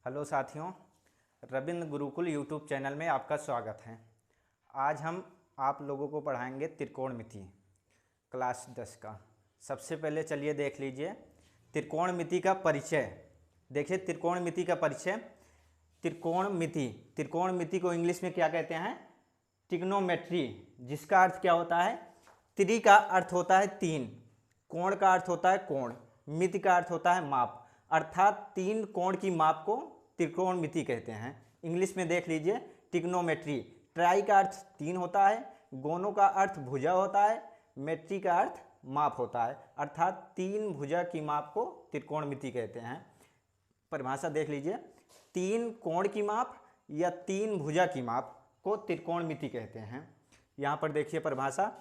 Hello साथियों, Ravindra Gurukul YouTube channel में आपका स्वागत है। आज हम आप लोगों को पढ़ाएंगे त्रिकोणमिति क्लास 10 का। सबसे पहले चलिए देख लीजिए त्रिकोणमिति का परिचय। देखिए त्रिकोणमिति का परिचय। त्रिकोणमिति को इंग्लिश में क्या कहते हैं? ट्रिग्नोमेट्री, जिसका अर्थ क्या होता है? त्रि का अर्थ होता है तीन, कोण का अर्थ होता है कोण, मिति का अर्थ होता है माप, अर्थात तीन कोण की माप को त्रिकोणमिति कहते हैं। इंग्लिश में देख लीजिए ट्रिग्नोमेट्री। ट्राई का अर्थ तीन होता है, गोनो का अर्थ भुजा होता है, मेट्री का अर्थ माप होता है, अर्थात तीन भुजा की माप को त्रिकोणमिति कहते हैं। परिभाषा देख लीजिए, तीन कोण की माप या तीन भुजा की माप को त्रिकोणमिति कहते हैं। यहाँ पर देखिए परिभाषा,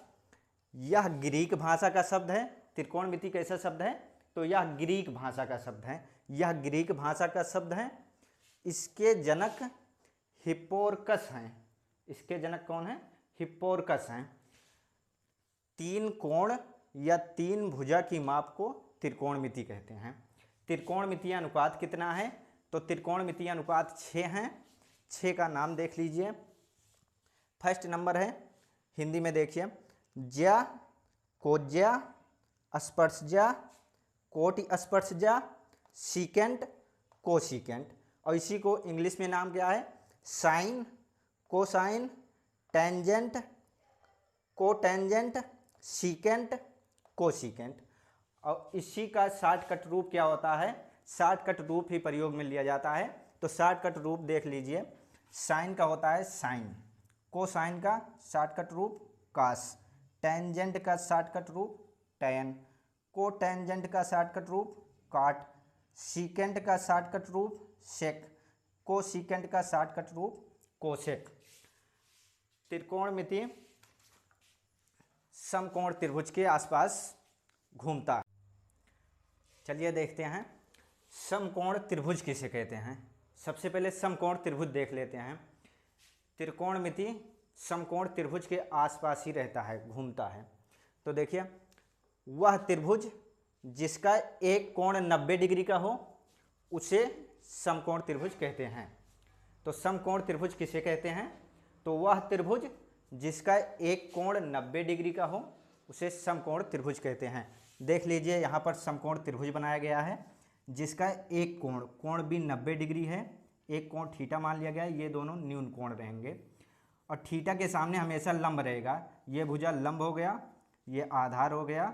यह ग्रीक भाषा का शब्द है। त्रिकोणमिति कैसा शब्द है? तो यह ग्रीक भाषा का शब्द है। यह ग्रीक भाषा का शब्द है। इसके जनक हिप्पोरकस हैं। इसके जनक कौन है? हिप्पोरकस हैं। तीन कोण या तीन भुजा की माप को त्रिकोणमिति कहते हैं। त्रिकोणमितीय अनुपात कितना है? तो त्रिकोणमितीय अनुपात 6 हैं। 6 का नाम देख लीजिए। फर्स्ट नंबर है, हिंदी में देखिए, ज्या, कोज्या, स्पर्शजा, कोटि स्पर्शजा, सीकेंट, कोसीकेंट। और इसी को इंग्लिश में नाम क्या है? Sine, cosine, tangent, cotangent, secant, cosecant. और इसी का शॉर्टकट रूप क्या होता है? शॉर्टकट रूप ही प्रयोग में लिया जाता है। तो शॉर्टकट रूप देख लीजिए, साइन का होता है साइन, कोसाइन का शॉर्टकट रूप कास, टेंजेंट का शॉर्टकट रूप टैन, कोटेंजेंट का शॉर्टकट रूप काट, सीकेंट का शॉर्टकट रूप सेक, कोसीकेंट का शॉर्टकट रूप कोसेक। त्रिकोणमिति समकोण त्रिभुज के आसपास घूमता है। चलिए देखते हैं समकोण त्रिभुज किसे कहते हैं। सबसे पहले समकोण त्रिभुज देख लेते हैं। त्रिकोणमिति समकोण त्रिभुज के आसपास ही रहता है, घूमता है। तो देखिए, वह त्रिभुज जिसका एक कोण 90 डिग्री का हो उसे समकोण त्रिभुज कहते हैं। तो समकोण त्रिभुज किसे कहते हैं? तो वह त्रिभुज जिसका एक कोण 90 डिग्री का हो उसे समकोण त्रिभुज कहते हैं। देख लीजिए, यहाँ पर समकोण त्रिभुज बनाया गया है जिसका एक कोण भी 90 डिग्री है। एक कोण थीटा मान लिया गया है, ये दोनों न्यून कोण रहेंगे और थीटा के सामने हमेशा लंब रहेगा। ये भुजा लंब हो गया, ये आधार हो गया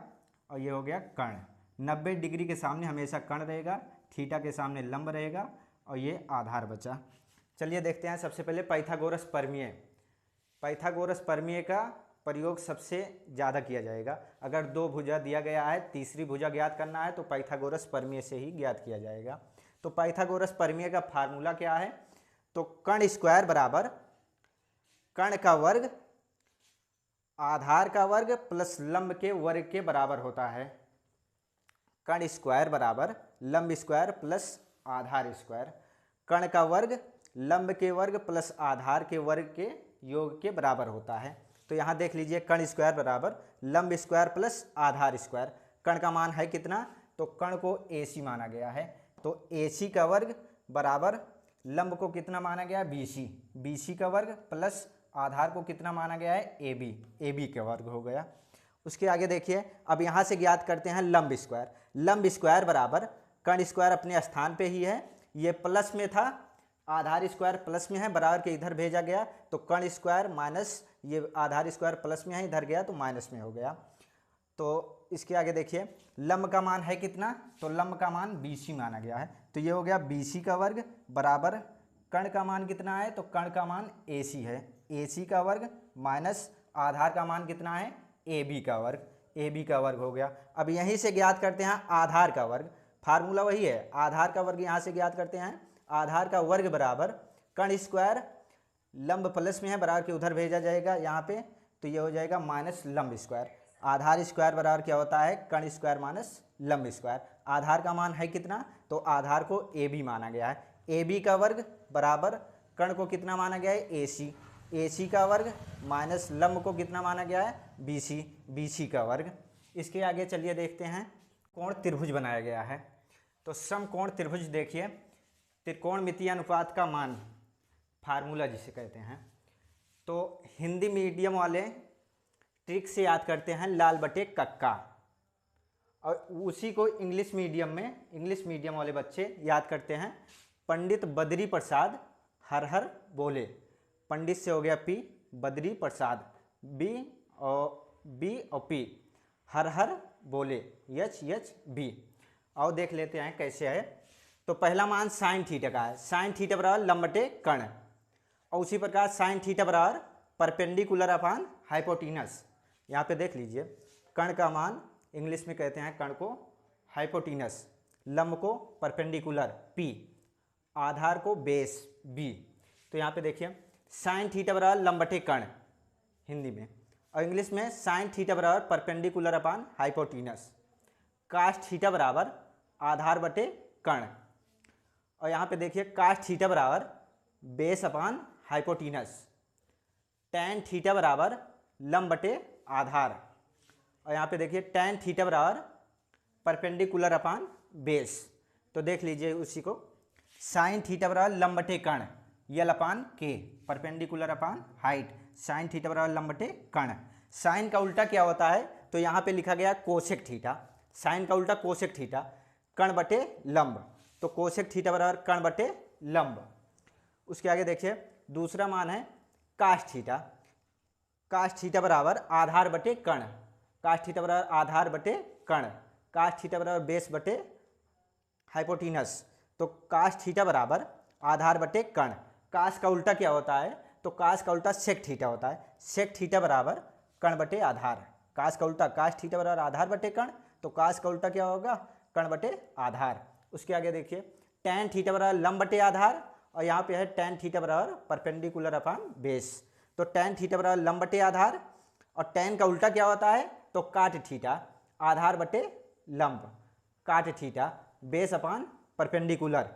और ये हो गया कर्ण। 90 डिग्री के सामने हमेशा कर्ण रहेगा, थीटा के सामने लंब रहेगा और ये आधार बचा। चलिए देखते हैं सबसे पहले पाइथागोरस प्रमेय। पाइथागोरस प्रमेय का प्रयोग सबसे ज़्यादा किया जाएगा। अगर दो भुजा दिया गया है, तीसरी भुजा ज्ञात करना है तो पाइथागोरस प्रमेय से ही ज्ञात किया जाएगा। तो पाइथागोरस प्रमेय का फार्मूला क्या है? तो कर्ण स्क्वायर बराबर कर्ण का वर्ग आधार का वर्ग प्लस लंब के वर्ग के बराबर होता है। कर्ण स्क्वायर बराबर लंब स्क्वायर प्लस आधार स्क्वायर। कर्ण का वर्ग लंब के वर्ग प्लस आधार के वर्ग के योग के बराबर होता है। तो यहाँ देख लीजिए, कर्ण स्क्वायर बराबर लंब स्क्वायर प्लस आधार स्क्वायर। कर्ण का मान है कितना? तो कर्ण को AC माना गया है। तो AC का वर्ग बराबर लंब को कितना माना गया? BC। BC का वर्ग प्लस आधार को कितना माना गया है? AB का वर्ग हो गया। उसके आगे देखिए, अब यहाँ से ज्ञात करते हैं लंब स्क्वायर। लंब स्क्वायर बराबर कर्ण स्क्वायर अपने स्थान पे ही है, ये प्लस में था, आधार स्क्वायर प्लस में है, बराबर के इधर भेजा गया तो कर्ण स्क्वायर माइनस ये आधार स्क्वायर प्लस में है, इधर गया तो माइनस में हो गया। तो इसके आगे देखिए, लंब का मान है कितना? तो लंब का मान BC माना गया है। तो ये हो गया BC का वर्ग बराबर कर्ण का मान कितना है? तो कर्ण का मान AC है, AC का वर्ग माइनस आधार का मान कितना है? AB का वर्ग। AB का वर्ग हो गया। अब यहीं से ज्ञात करते हैं आधार का वर्ग। फार्मूला वही है, आधार का वर्ग यहाँ से ज्ञात करते हैं। आधार का वर्ग बराबर कर्ण स्क्वायर लंब प्लस में है, बराबर के उधर भेजा जाएगा यहाँ पे, तो ये हो जाएगा माइनस लंब स्क्वायर। आधार स्क्वायर बराबर क्या होता है? कर्ण स्क्वायर माइनस लंब स्क्वायर। आधार का मान है कितना? तो आधार को AB माना गया है। AB का वर्ग बराबर कर्ण को कितना माना गया है? AC। AC का वर्ग माइनस लंब को कितना माना गया है? BC। BC का वर्ग। इसके आगे चलिए देखते हैं कोण त्रिभुज बनाया गया है। तो समकोण त्रिभुज देखिए, त्रिकोणमितीय अनुपात का मान, फार्मूला जिसे कहते हैं, तो हिंदी मीडियम वाले ट्रिक से याद करते हैं लाल बटे कक्का, और उसी को इंग्लिश मीडियम वाले बच्चे याद करते हैं पंडित बद्री प्रसाद हर हर बोले। पंडित से हो गया पी, बद्री प्रसाद बी और पी, हर हर बोले एच बी। और देख लेते हैं कैसे है। तो पहला मान साइन थीटा का है, साइन थीटा बराबर लंब बटे कर्ण, और उसी प्रकार साइन थीटा बराबर परपेंडिकुलर अपान हाइपोटीनस। यहाँ पे देख लीजिए, कर्ण का मान इंग्लिश में कहते हैं कर्ण को हाइपोटीनस, लंब को परपेंडिकुलर पी, आधार को बेस बी। तो यहाँ पे देखिए साइन थीटा बराबर लंब बटे कर्ण हिंदी में, और इंग्लिश में साइन थीटा बराबर परपेंडिकुलर अपान हाइपोटीनस, कास थीटा बराबर आधार बटे कर्ण, और यहाँ पे देखिए कास थीटा बराबर बेस अपान हाइपोटीनस, टैन थीटा बराबर लंब बटे आधार, और यहाँ पे देखिए टैन थीटा बराबर परपेंडिकुलर अपान बेस। तो देख लीजिए उसी को, साइन थीटा बराबर लंब बटे कर्ण यल अपान के, परपेंडिकुलर अपान हाइट, साइन थीटा बराबर लंब बटे कर्ण। साइन का उल्टा क्या होता है, तो यहाँ पे लिखा गया कोसेक थीटा, साइन का उल्टा कोसेक थीटा, कर्ण बटे लंब, तो कोसेक थीटा बराबर कर्ण बटे लंब। उसके आगे देखिए दूसरा मान है कास थीटा, कास थीटा बराबर आधार बटे कर्ण, कास थीटा बराबर आधार बटे कर्ण, कास थीटा बराबर बेस बटे हाइपोटीनस, तो कास थीटा बराबर आधार बटे कर्ण। कास का उल्टा क्या होता है, तो कास का उल्टा सेक थीटा होता है, सेक थीटा बराबर कर्ण बटे आधार, कास का उल्टा कास थीटा बराबर आधार बटे कर्ण, तो कास का उल्टा क्या होगा, कर्ण बटे आधार। उसके आगे देखिए टैन थीटा बराबर लंब बटे आधार, और यहाँ पे है टैन थीटा बराबर परपेंडिकुलर अपान बेस, तो टैन थीटा बराबर लंब बटे आधार, और टैन का उल्टा क्या होता है, तो काट थीटा, आधार बटे लंब, काट थीटा बेस अपान परपेंडिकुलर,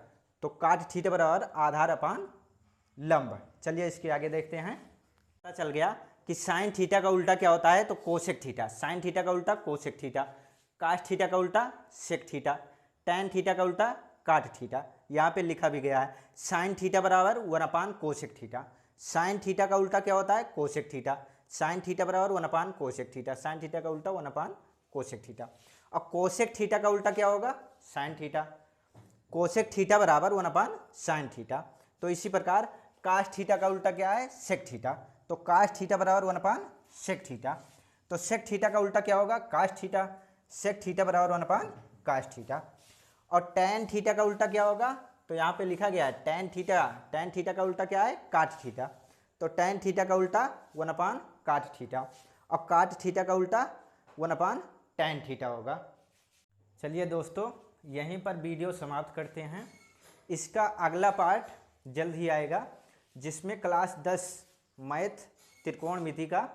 तो काट थीटा बराबर आधार अपान लंब। चलिए इसके आगे देखते हैं। पता चल गया कि साइन थीटा का उल्टा क्या होता है, तो कोसेक थीटा, साइन थीटा का उल्टा कोसेक थीटा, काट थीटा का उल्टा सेक थीटा, टैन थीटा का उल्टा काट थीटा। यहाँ पे लिखा भी गया है साइन थीटा बराबर 1 कोसेक थीटा, साइन थीटा का उल्टा क्या होता है, कोसेक थीटा, साइन थीटा बराबर 1 कोसेक थीटा, साइन थीटा का उल्टा 1 कोसेक थीटा, और कोसेक थीटा का उल्टा क्या होगा, साइन थीटा, कोसेक थीटा बराबर 1 साइन थीटा। तो इसी प्रकार कास थीटा का उल्टा क्या है, सेक थीटा, तो कास थीटा बराबर 1 सेक थीटा, तो सेक थीटा का उल्टा क्या होगा, कास थीटा, सेक थीटा बराबर 1 कास थीटा। और टैन थीटा का उल्टा क्या होगा, तो यहाँ पे लिखा गया है टैन थीटा, टैन थीटा का उल्टा क्या है, काट थीटा, तो टैन थीटा का उल्टा 1 काट थीटा, और काट थीटा का उल्टा 1 टैन थीटा होगा। चलिए दोस्तों यहीं पर वीडियो समाप्त करते हैं। इसका अगला पार्ट जल्द ही आएगा, जिसमें क्लास 10 मैथ त्रिकोणमिति का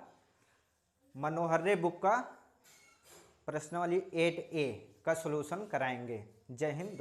मनोहर्रे बुक का प्रश्नावली 8A का सॉल्यूशन कराएंगे। जय हिंद।